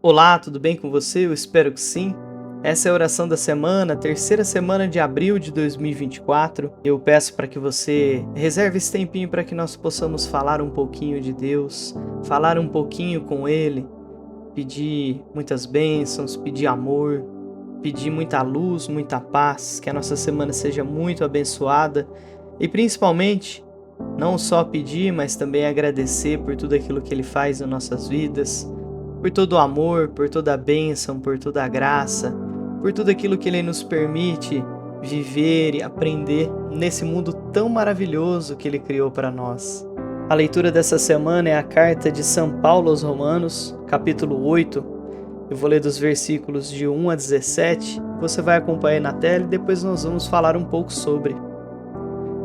Olá, tudo bem com você? Eu espero que sim. Essa é a oração da semana, terceira semana de abril de 2024. Eu peço para que você reserve esse tempinho para que nós possamos falar um pouquinho de Deus, falar um pouquinho com Ele, pedir muitas bênçãos, pedir amor, pedir muita luz, muita paz, que a nossa semana seja muito abençoada e principalmente não só pedir, mas também agradecer por tudo aquilo que Ele faz nas nossas vidas, por todo o amor, por toda a bênção, por toda a graça, por tudo aquilo que Ele nos permite viver e aprender nesse mundo tão maravilhoso que Ele criou para nós. A leitura dessa semana é a carta de São Paulo aos Romanos, capítulo 8. Eu vou ler dos versículos de 1 a 17, você vai acompanhar na tela e depois nós vamos falar um pouco sobre.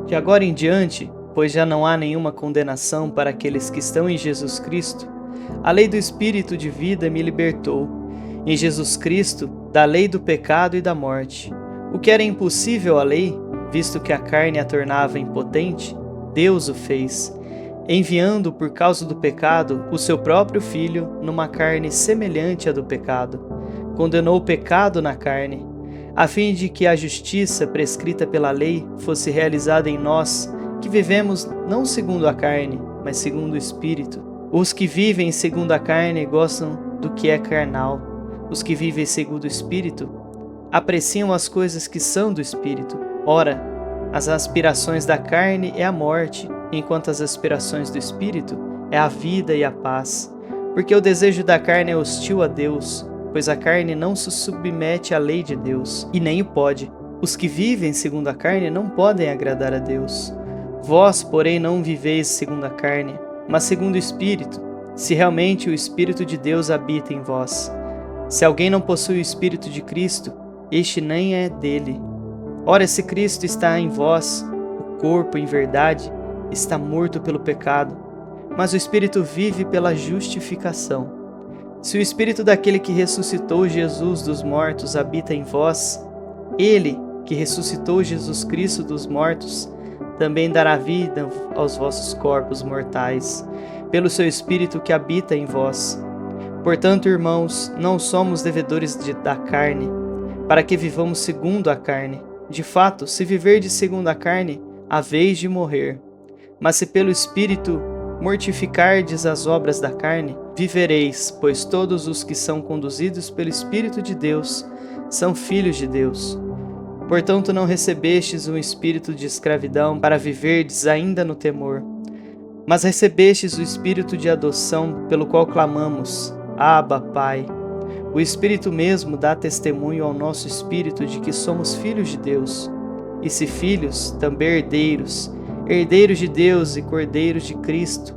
De agora em diante, pois já não há nenhuma condenação para aqueles que estão em Jesus Cristo, a lei do Espírito de vida me libertou, em Jesus Cristo, da lei do pecado e da morte. O que era impossível à lei, visto que a carne a tornava impotente, Deus o fez, enviando por causa do pecado o seu próprio Filho numa carne semelhante à do pecado. Condenou o pecado na carne, a fim de que a justiça prescrita pela lei fosse realizada em nós, que vivemos não segundo a carne, mas segundo o Espírito. Os que vivem segundo a carne gostam do que é carnal. Os que vivem segundo o Espírito apreciam as coisas que são do Espírito. Ora, as aspirações da carne é a morte, enquanto as aspirações do Espírito é a vida e a paz. Porque o desejo da carne é hostil a Deus, pois a carne não se submete à lei de Deus, e nem o pode. Os que vivem segundo a carne não podem agradar a Deus. Vós, porém, não viveis segundo a carne, mas segundo o Espírito, se realmente o Espírito de Deus habita em vós. Se alguém não possui o Espírito de Cristo, este nem é dele. Ora, se Cristo está em vós, o corpo, em verdade, está morto pelo pecado, mas o Espírito vive pela justificação. Se o Espírito daquele que ressuscitou Jesus dos mortos habita em vós, ele, que ressuscitou Jesus Cristo dos mortos, também dará vida aos vossos corpos mortais, pelo seu Espírito que habita em vós. Portanto, irmãos, não somos devedores da carne, para que vivamos segundo a carne. De fato, se viverdes segundo a carne, haveis de morrer. Mas se pelo Espírito mortificardes as obras da carne, vivereis, pois todos os que são conduzidos pelo Espírito de Deus são filhos de Deus. Portanto, não recebestes um espírito de escravidão para viverdes ainda no temor, mas recebestes o espírito de adoção, pelo qual clamamos, Abba, Pai. O Espírito mesmo dá testemunho ao nosso espírito de que somos filhos de Deus. E se filhos, também herdeiros, herdeiros de Deus e cordeiros de Cristo,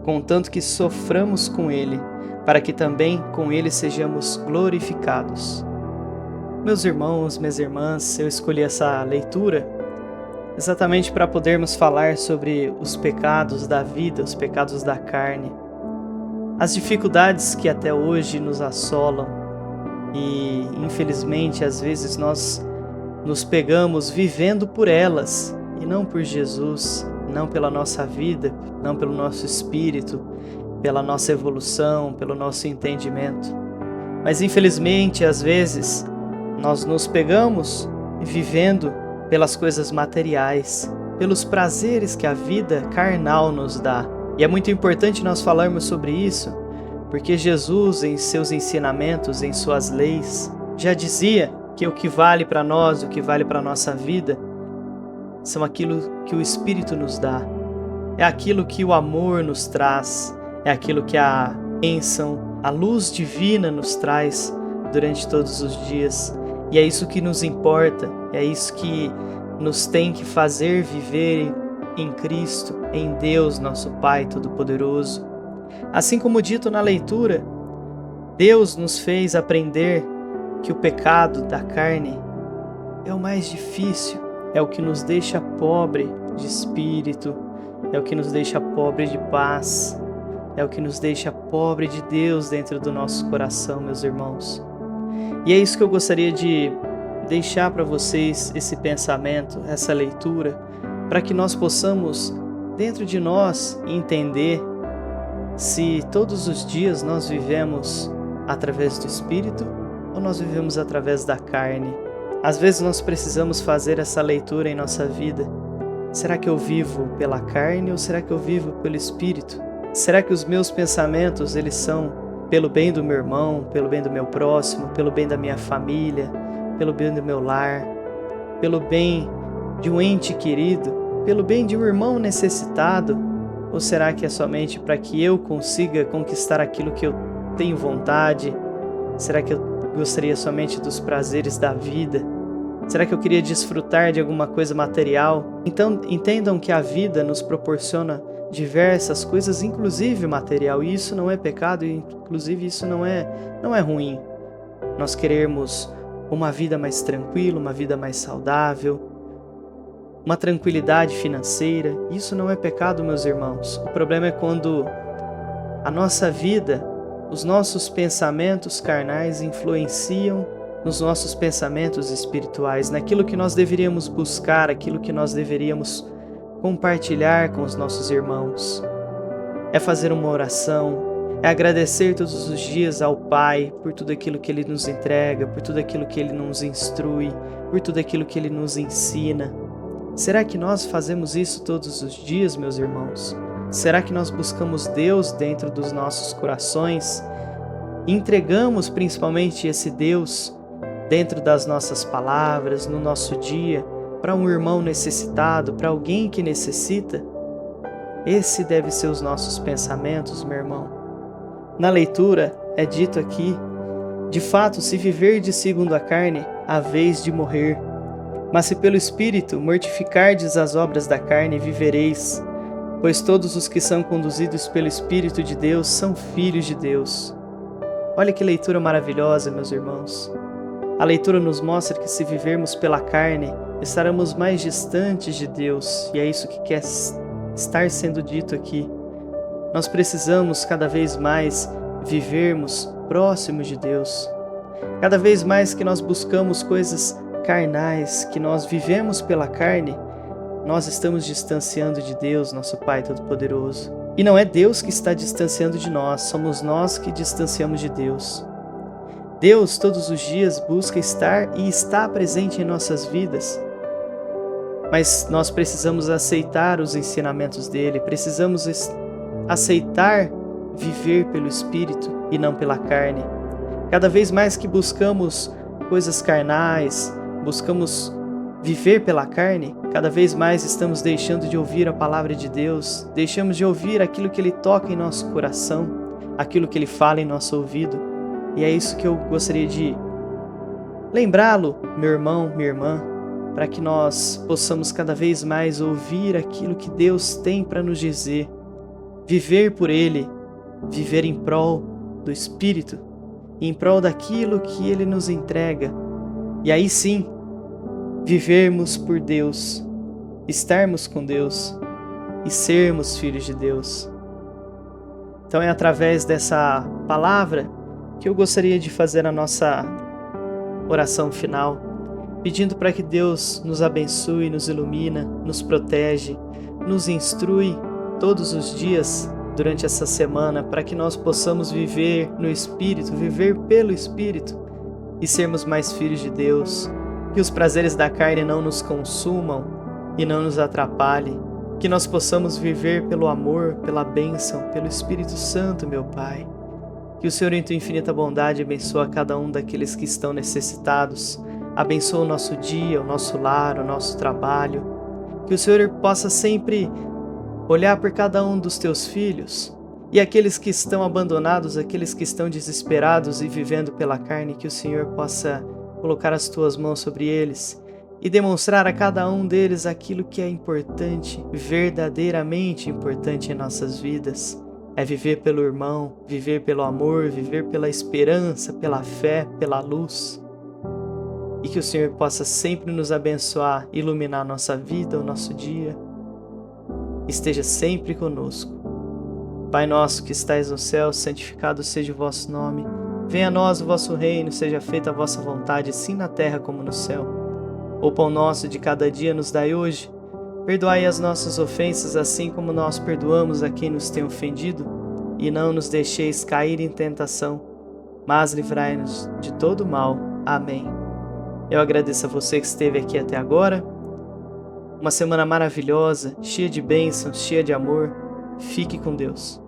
contanto que soframos com Ele, para que também com Ele sejamos glorificados. Meus irmãos, minhas irmãs, eu escolhi essa leitura exatamente para podermos falar sobre os pecados da vida, os pecados da carne, as dificuldades que até hoje nos assolam e, infelizmente, às vezes nós nos pegamos vivendo por elas e não por Jesus, não pela nossa vida, não pelo nosso espírito, pela nossa evolução, pelo nosso entendimento. Mas, infelizmente, às vezes, nós nos pegamos vivendo pelas coisas materiais, pelos prazeres que a vida carnal nos dá. E é muito importante nós falarmos sobre isso, porque Jesus, em seus ensinamentos, em suas leis, já dizia que o que vale para nós, o que vale para a nossa vida, são aquilo que o Espírito nos dá. É aquilo que o amor nos traz, é aquilo que a bênção, a luz divina nos traz durante todos os dias. E é isso que nos importa, é isso que nos tem que fazer viver em Cristo, em Deus, nosso Pai Todo-Poderoso. Assim como dito na leitura, Deus nos fez aprender que o pecado da carne é o mais difícil, é o que nos deixa pobre de espírito, é o que nos deixa pobre de paz, é o que nos deixa pobre de Deus dentro do nosso coração, meus irmãos. E é isso que eu gostaria de deixar para vocês, esse pensamento, essa leitura, para que nós possamos, dentro de nós, entender se todos os dias nós vivemos através do Espírito ou nós vivemos através da carne? Às vezes nós precisamos fazer essa leitura em nossa vida. Será que eu vivo pela carne ou será que eu vivo pelo Espírito? Será que os meus pensamentos, eles são pelo bem do meu irmão, pelo bem do meu próximo, pelo bem da minha família, pelo bem do meu lar, pelo bem de um ente querido, pelo bem de um irmão necessitado? Ou será que é somente para que eu consiga conquistar aquilo que eu tenho vontade? Será que eu gostaria somente dos prazeres da vida? Será que eu queria desfrutar de alguma coisa material? Então, entendam que a vida nos proporciona diversas coisas, inclusive material, e isso não é pecado, e inclusive isso não é ruim. Nós queremos uma vida mais tranquila, uma vida mais saudável, uma tranquilidade financeira. Isso não é pecado, meus irmãos. O problema é quando a nossa vida, os nossos pensamentos carnais influenciam nos nossos pensamentos espirituais, naquilo que nós deveríamos buscar, aquilo que nós deveríamos compartilhar com os nossos irmãos. É fazer uma oração, é agradecer todos os dias ao Pai por tudo aquilo que Ele nos entrega, por tudo aquilo que Ele nos instrui, por tudo aquilo que Ele nos ensina. Será que nós fazemos isso todos os dias, meus irmãos? Será que nós buscamos Deus dentro dos nossos corações? Entregamos principalmente esse Deus dentro das nossas palavras, no nosso dia, para um irmão necessitado, para alguém que necessita? Esse deve ser os nossos pensamentos, meu irmão. Na leitura é dito aqui: de fato, se viverdes segundo a carne, haveis de morrer. Mas se pelo Espírito mortificardes as obras da carne, vivereis. Pois todos os que são conduzidos pelo Espírito de Deus são filhos de Deus. Olha que leitura maravilhosa, meus irmãos. A leitura nos mostra que se vivermos pela carne, estaremos mais distantes de Deus, e é isso que quer estar sendo dito aqui. Nós precisamos cada vez mais vivermos próximos de Deus. Cada vez mais que nós buscamos coisas carnais, que nós vivemos pela carne, nós estamos distanciando de Deus, nosso Pai Todo-Poderoso. E não é Deus que está distanciando de nós, somos nós que distanciamos de Deus. Deus todos os dias busca estar e está presente em nossas vidas. Mas nós precisamos aceitar os ensinamentos dele, precisamos aceitar viver pelo Espírito e não pela carne. Cada vez mais que buscamos coisas carnais, buscamos viver pela carne, cada vez mais estamos deixando de ouvir a palavra de Deus, deixamos de ouvir aquilo que Ele toca em nosso coração, aquilo que Ele fala em nosso ouvido. E é isso que eu gostaria de lembrá-lo, meu irmão, minha irmã, para que nós possamos cada vez mais ouvir aquilo que Deus tem para nos dizer, viver por Ele, viver em prol do Espírito, em prol daquilo que Ele nos entrega. E aí sim, vivermos por Deus, estarmos com Deus e sermos filhos de Deus. Então é através dessa palavra que eu gostaria de fazer a nossa oração final, pedindo para que Deus nos abençoe, nos ilumina, nos protege, nos instrui todos os dias durante essa semana, para que nós possamos viver no Espírito, viver pelo Espírito e sermos mais filhos de Deus. Que os prazeres da carne não nos consumam e não nos atrapalhem, que nós possamos viver pelo amor, pela bênção, pelo Espírito Santo, meu Pai. Que o Senhor, em tua infinita bondade, abençoe cada um daqueles que estão necessitados. Abençoe o nosso dia, o nosso lar, o nosso trabalho. Que o Senhor possa sempre olhar por cada um dos teus filhos e aqueles que estão abandonados, aqueles que estão desesperados e vivendo pela carne, que o Senhor possa colocar as tuas mãos sobre eles e demonstrar a cada um deles aquilo que é importante, verdadeiramente importante em nossas vidas. É viver pelo irmão, viver pelo amor, viver pela esperança, pela fé, pela luz. E que o Senhor possa sempre nos abençoar, iluminar a nossa vida, o nosso dia. Esteja sempre conosco. Pai nosso que estais no céu, santificado seja o vosso nome. Venha a nós o vosso reino, seja feita a vossa vontade, assim na terra como no céu. O pão nosso de cada dia nos dai hoje. Perdoai as nossas ofensas, assim como nós perdoamos a quem nos tem ofendido. E não nos deixeis cair em tentação, mas livrai-nos de todo mal. Amém. Eu agradeço a você que esteve aqui até agora. Uma semana maravilhosa, cheia de bênçãos, cheia de amor. Fique com Deus.